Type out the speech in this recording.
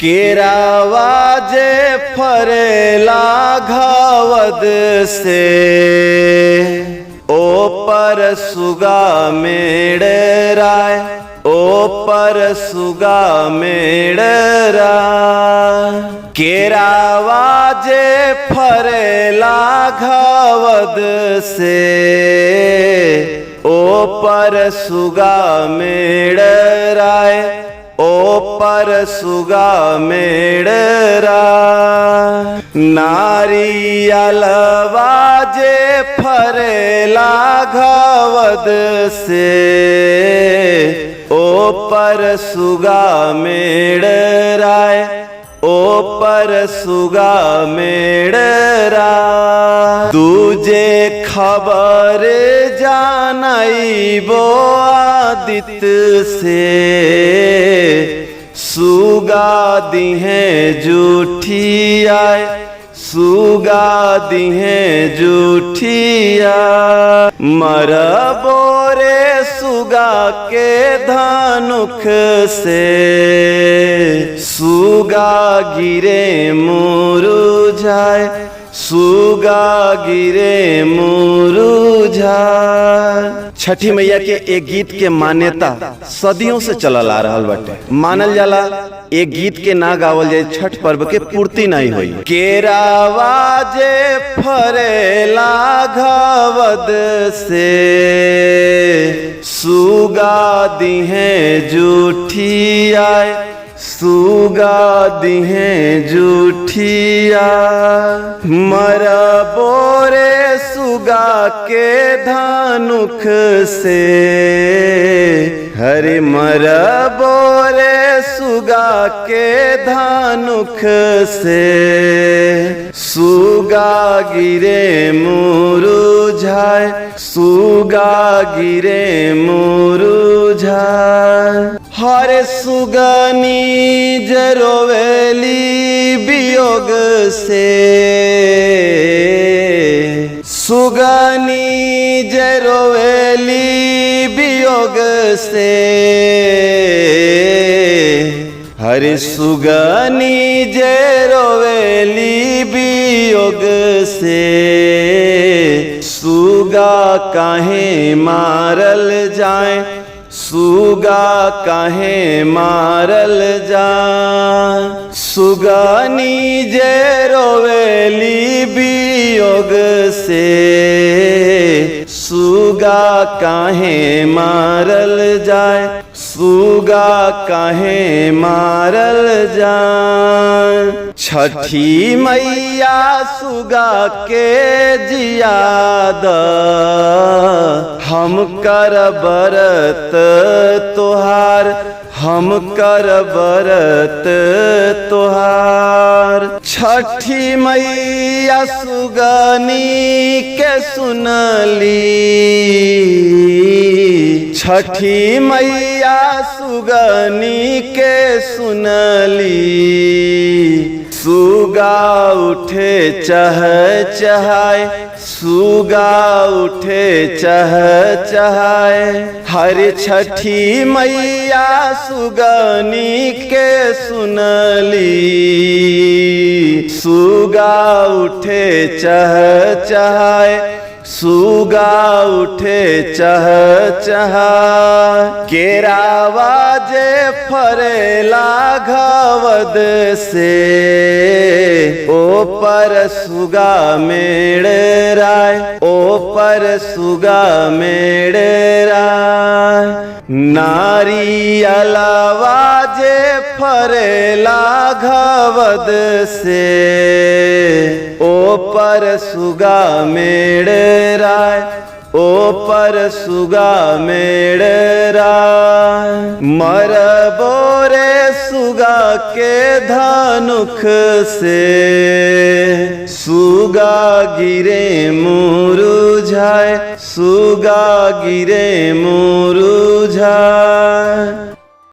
केरावा जे फरेला घावद से ओ पर सुगा मेड़राय, ओ पर सुगा मेड़राय। केरावा जे फरेला घावद से ओ पर सुगा मेड़राय, ओ पर सुगा मेड़रा। नारियलवा जे फरेला घावद से ओ पर सुगा मेड़राय, ओ पर सुगा मेड़रा। दूजे खबर जानाइबो आदित्य से सुगा दिहे जूठियाय, सुगा दिहे जूठिया। मरबो रे सुगा के धानुख से सुगा गिरे मुरुझाय, सुगा गिरे मुरुझाय। छठी मैया के एक गीत के मान्यता सदियों से चलल आ रहल बाटे। मानल जाला एक गीत के ना गावल जाए छठ पर्व के पूर्ति नहीं हुई। केरावा जे फरेला घावद से सुगा दिहे जूठियाय, सुगा दिहे जूठिया। मरबो रे सुगा के धानुख से, हरे मरबो रे सुगा के धानुख से सुगा गिरे मुरुझाय, सुगा गिरे मुरुझाय। हरे सुगनी जरोवेली वियोग से, सुगनी जरोवेली वियोग से। हरे सुगनी जरोवेली वियोग से सुगा काहे मारल जाए, सुगा काहे मारल जाए। सुगनी जे रोवेली वियोग से सुगा काहे मारल जाए, सुगा काहे मारल जाए। छठी मैया सुगा के जियाद हम कर बरत तोहार, हम कर बरत तोहार। छठी मैया सुगनी के सुनली, छठी मैया सुगनी के सुनली। सुगा उठे चह चहाय, सुगा उठे चह चहाय। हरि छठी मैया सुगनी के सुनली, सुगा उठे चह चहाय, सुगा उठे चह चहाय। केरावा जे फरेला घावद से ओ पर सुगा मेड़राय, ओ पर सुगा मेड़राय। नारियलवा जे फरेला घावद से ओ पर सुगा मेड़राय, ओ पर सुगा मेड़राय। मरबो रे सुगा के धानुख से सुगा गिरे मुरुझाय, सुगा गिरे मुरुझाय।